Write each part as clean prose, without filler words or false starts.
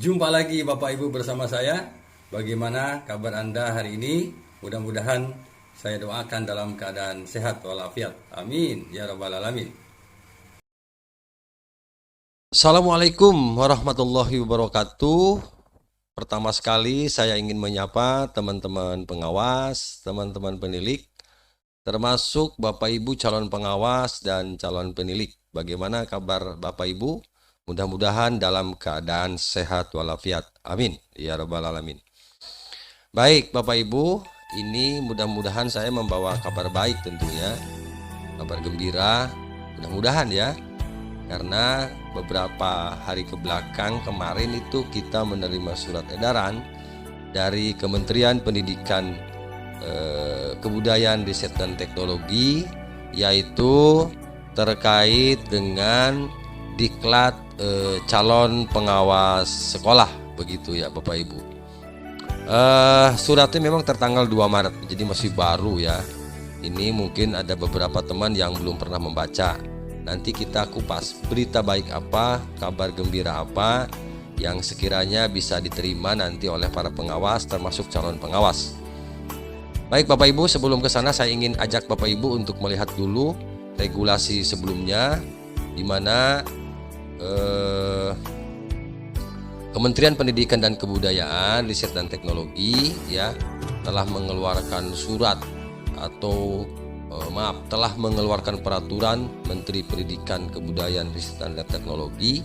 Jumpa lagi Bapak Ibu bersama saya. Bagaimana kabar Anda hari ini? Mudah-mudahan saya doakan dalam keadaan sehat walafiat. Amin ya rabbal alamin. Assalamualaikum warahmatullahi wabarakatuh. Pertama sekali saya ingin menyapa teman-teman pengawas, teman-teman penilik, termasuk Bapak Ibu calon pengawas dan calon penilik. Bagaimana kabar Bapak Ibu? Mudah-mudahan dalam keadaan sehat walafiat. Amin ya rabbal alamin. Baik Bapak Ibu, ini mudah-mudahan saya membawa kabar baik tentunya, kabar gembira, mudah-mudahan ya. Karena beberapa hari ke belakang kemarin itu kita menerima surat edaran dari Kementerian Pendidikan, Kebudayaan, Riset dan Teknologi, yaitu terkait dengan diklat calon pengawas sekolah, begitu ya Bapak Ibu. Suratnya memang tertanggal 2 Maret, jadi masih baru ya. Ini mungkin ada beberapa teman yang belum pernah membaca. Nanti kita kupas berita baik apa, kabar gembira apa yang sekiranya bisa diterima nanti oleh para pengawas termasuk calon pengawas. Baik Bapak Ibu, sebelum ke sana saya ingin ajak Bapak Ibu untuk melihat dulu regulasi sebelumnya, di mana Kementerian Pendidikan dan Kebudayaan, Riset dan Teknologi ya telah mengeluarkan surat atau telah mengeluarkan peraturan Menteri Pendidikan, Kebudayaan, Riset dan Teknologi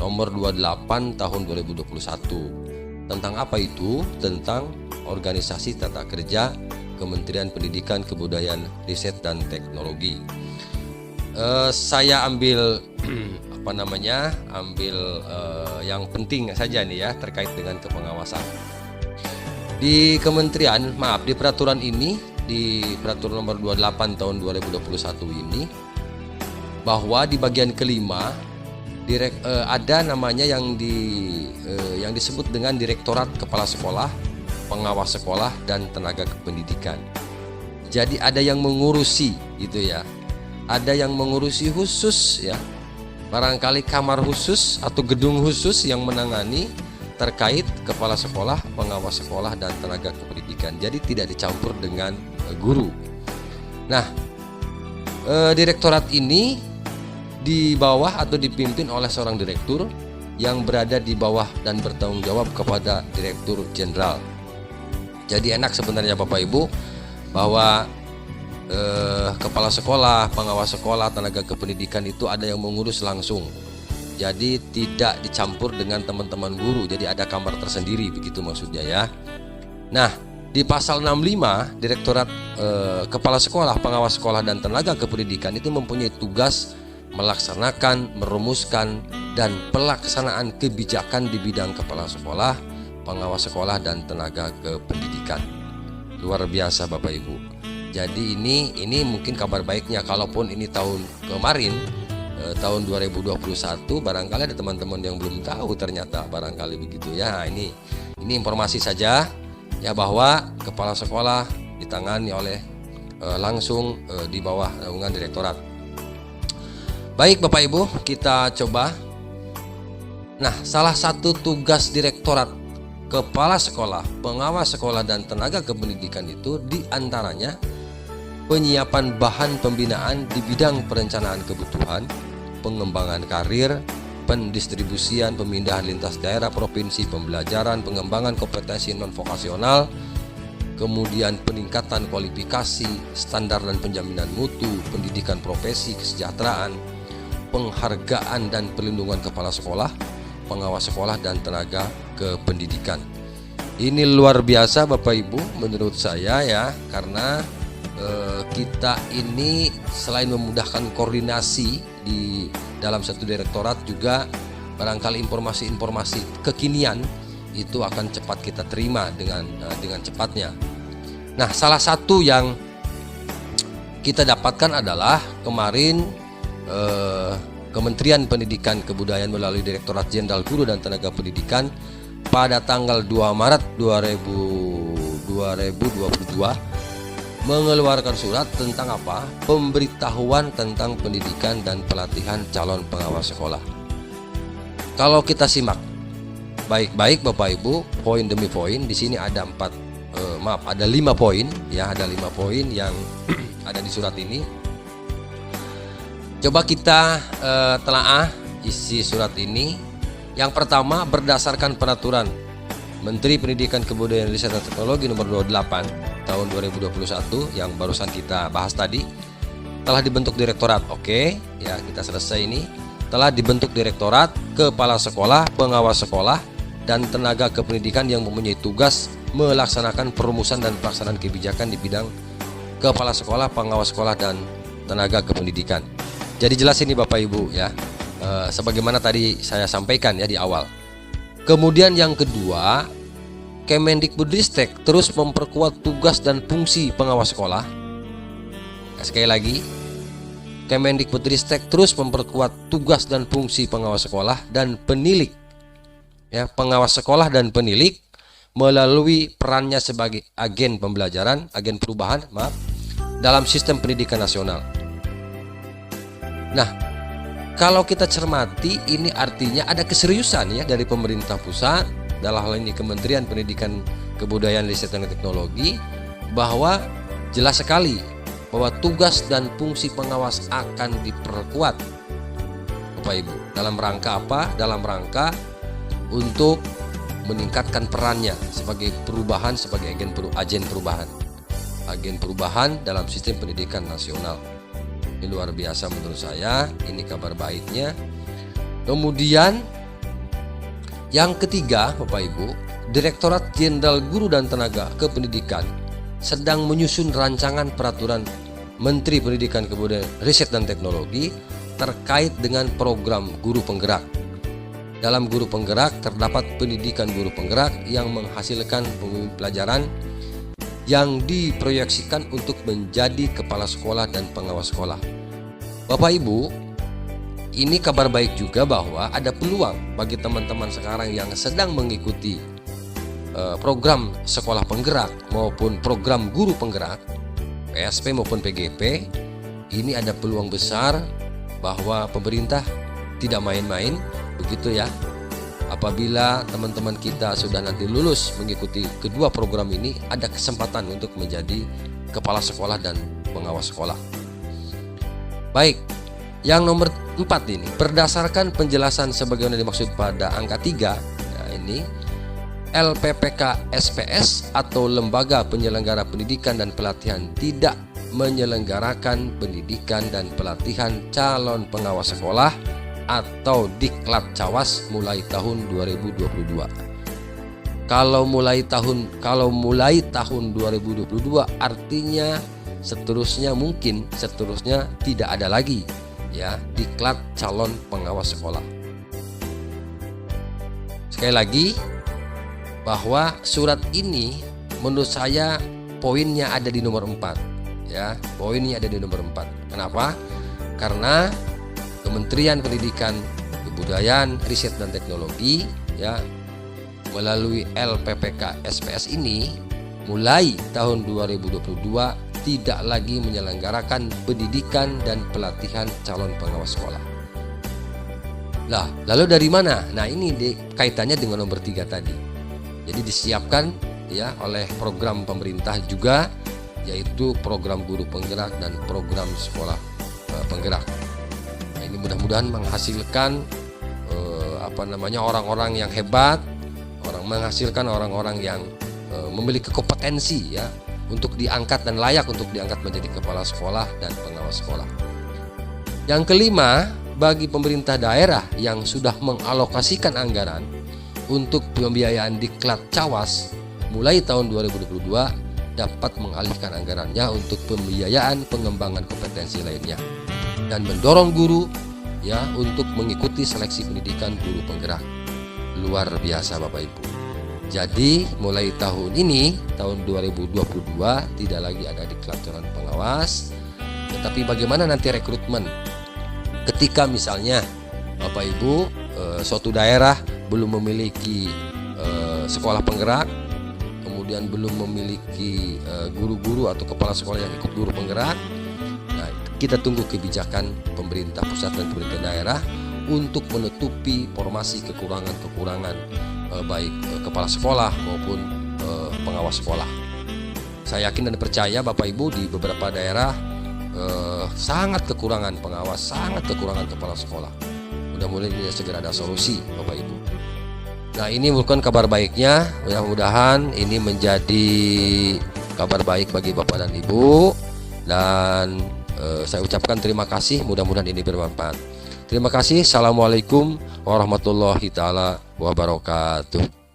nomor 28 tahun 2021. Tentang apa itu? Tentang organisasi tata kerja Kementerian Pendidikan, Kebudayaan, Riset dan Teknologi. Saya ambil yang penting saja nih ya terkait dengan kepengawasan. Di kementerian, di peraturan ini, di peraturan nomor 28 tahun 2021 ini, bahwa di bagian kelima ada namanya yang disebut dengan Direktorat Kepala Sekolah, Pengawas Sekolah dan Tenaga Kependidikan. Jadi ada yang mengurusi gitu ya. Ada yang mengurusi khusus ya. Barangkali kamar khusus atau gedung khusus yang menangani terkait kepala sekolah, pengawas sekolah dan tenaga kependidikan. Jadi tidak dicampur dengan guru. Nah, direktorat ini di bawah atau dipimpin oleh seorang direktur yang berada di bawah dan bertanggung jawab kepada direktur jenderal. Jadi enak sebenarnya Bapak Ibu bahwa kepala sekolah, pengawas sekolah, tenaga kependidikan itu ada yang mengurus langsung. Jadi tidak dicampur dengan teman-teman guru. Jadi ada kamar tersendiri, begitu maksudnya ya. Nah, di pasal 65 Direktorat Kepala Sekolah, Pengawas Sekolah dan Tenaga Kependidikan itu mempunyai tugas melaksanakan, merumuskan dan pelaksanaan kebijakan di bidang kepala sekolah, pengawas sekolah dan tenaga kependidikan. Luar biasa Bapak Ibu. Jadi ini mungkin kabar baiknya, kalaupun ini tahun kemarin tahun 2021 barangkali ada teman-teman yang belum tahu ternyata barangkali begitu ya. Ini informasi saja ya, bahwa kepala sekolah ditangani oleh langsung di bawah naungan direktorat. Baik Bapak Ibu, kita coba. Nah, salah satu tugas direktorat kepala sekolah, pengawas sekolah dan tenaga kependidikan itu diantaranya penyiapan bahan pembinaan di bidang perencanaan kebutuhan, pengembangan karir, pendistribusian, pemindahan lintas daerah provinsi, pembelajaran, pengembangan kompetensi non-vokasional, kemudian peningkatan kualifikasi, standar dan penjaminan mutu, pendidikan profesi, kesejahteraan, penghargaan dan perlindungan kepala sekolah, pengawas sekolah dan tenaga kependidikan. Ini luar biasa Bapak Ibu menurut saya ya, karena kita ini selain memudahkan koordinasi di dalam satu direktorat, juga barangkali informasi-informasi kekinian itu akan cepat kita terima dengan cepatnya. Nah, salah satu yang kita dapatkan adalah kemarin Kementerian Pendidikan Kebudayaan melalui Direktorat Jenderal Guru dan Tenaga Pendidikan pada tanggal 2 Maret 2022 mengeluarkan surat tentang apa? Pemberitahuan tentang pendidikan dan pelatihan calon pengawas sekolah. Kalau kita simak baik-baik Bapak Ibu, poin demi poin. Di sini ada ada 5 poin ya, ada 5 poin yang ada di surat ini. Coba kita telaah isi surat ini. Yang pertama, berdasarkan peraturan Menteri Pendidikan Kebudayaan Riset dan Teknologi nomor 28 tahun 2021 yang barusan kita bahas tadi, telah dibentuk direktorat. Oke, ya kita selesai ini. Telah dibentuk direktorat, kepala sekolah, pengawas sekolah, dan tenaga kependidikan yang mempunyai tugas melaksanakan perumusan dan pelaksanaan kebijakan di bidang kepala sekolah, pengawas sekolah, dan tenaga kependidikan. Jadi jelas ini Bapak Ibu ya, sebagaimana tadi saya sampaikan ya di awal. Kemudian yang kedua, Kemendikbudristek terus memperkuat tugas dan fungsi pengawas sekolah. Sekali lagi, Kemendikbudristek terus memperkuat tugas dan fungsi pengawas sekolah dan penilik. Ya, pengawas sekolah dan penilik melalui perannya sebagai agen pembelajaran, agen perubahan, dalam sistem pendidikan nasional. Nah, kalau kita cermati, ini artinya ada keseriusan ya dari pemerintah pusat, dalam hal ini Kementerian Pendidikan Kebudayaan Riset dan Teknologi, bahwa jelas sekali bahwa tugas dan fungsi pengawas akan diperkuat Bapak Ibu. Dalam rangka apa? Dalam rangka untuk meningkatkan perannya sebagai perubahan, sebagai agen perubahan dalam sistem pendidikan nasional. Ini luar biasa menurut saya, ini kabar baiknya. Kemudian yang ketiga Bapak Ibu, Direktorat Jenderal Guru dan Tenaga Kependidikan sedang menyusun rancangan peraturan Menteri Pendidikan Kebudayaan Riset dan Teknologi terkait dengan program guru penggerak. Dalam guru penggerak terdapat pendidikan guru penggerak yang menghasilkan pembimbing pelajaran yang diproyeksikan untuk menjadi kepala sekolah dan pengawas sekolah. Bapak Ibu, ini kabar baik juga bahwa ada peluang bagi teman-teman sekarang yang sedang mengikuti program sekolah penggerak maupun program guru penggerak, PSP maupun PGP. Ini ada peluang besar bahwa pemerintah tidak main-main, begitu ya. Apabila teman-teman kita sudah nanti lulus mengikuti kedua program ini, ada kesempatan untuk menjadi kepala sekolah dan pengawas sekolah. Baik, yang nomor 4 ini, berdasarkan penjelasan sebagaimana dimaksud pada angka 3, nah ini LPPK SPS atau Lembaga Penyelenggara Pendidikan dan Pelatihan tidak menyelenggarakan pendidikan dan pelatihan calon pengawas sekolah atau Diklat Cawas mulai tahun 2022. Kalau mulai tahun 2022 artinya seterusnya tidak ada lagi ya Diklat calon pengawas sekolah. Sekali lagi, bahwa surat ini menurut saya poinnya ada di nomor 4 ya, poinnya ada di nomor 4. Kenapa? Karena Kementerian Pendidikan Kebudayaan Riset dan Teknologi ya melalui LPPK SPS ini mulai tahun 2022 tidak lagi menyelenggarakan pendidikan dan pelatihan calon pengawas sekolah. Lah, lalu dari mana? Nah, ini kaitannya dengan nomor 3 tadi. Jadi disiapkan ya oleh program pemerintah juga, yaitu program guru penggerak dan program sekolah penggerak. Nah, ini mudah-mudahan menghasilkan orang-orang yang hebat, menghasilkan orang-orang yang memiliki kompetensi ya untuk diangkat dan layak untuk diangkat menjadi kepala sekolah dan pengawas sekolah. Yang kelima, bagi pemerintah daerah yang sudah mengalokasikan anggaran untuk pembiayaan Diklat Cawas mulai tahun 2022 dapat mengalihkan anggarannya untuk pembiayaan pengembangan kompetensi lainnya dan mendorong guru ya untuk mengikuti seleksi pendidikan guru penggerak. Luar biasa Bapak Ibu. Jadi mulai tahun ini, tahun 2022 tidak lagi ada Diklat calon pengawas, tetapi bagaimana nanti rekrutmen ketika misalnya Bapak Ibu suatu daerah belum memiliki sekolah penggerak, kemudian belum memiliki guru-guru atau kepala sekolah yang ikut guru penggerak. Nah, kita tunggu kebijakan pemerintah pusat dan pemerintah daerah untuk menutupi formasi kekurangan-kekurangan baik kepala sekolah maupun pengawas sekolah. Saya yakin dan percaya Bapak Ibu di beberapa daerah sangat kekurangan pengawas, sangat kekurangan kepala sekolah. Mudah-mudahan ini segera ada solusi Bapak Ibu. Nah, ini bukan kabar baiknya. Mudah-mudahan ini menjadi kabar baik bagi Bapak dan Ibu. Dan saya ucapkan terima kasih. Mudah-mudahan ini bermanfaat. Terima kasih. Assalamualaikum warahmatullahi taala wabarakatuh.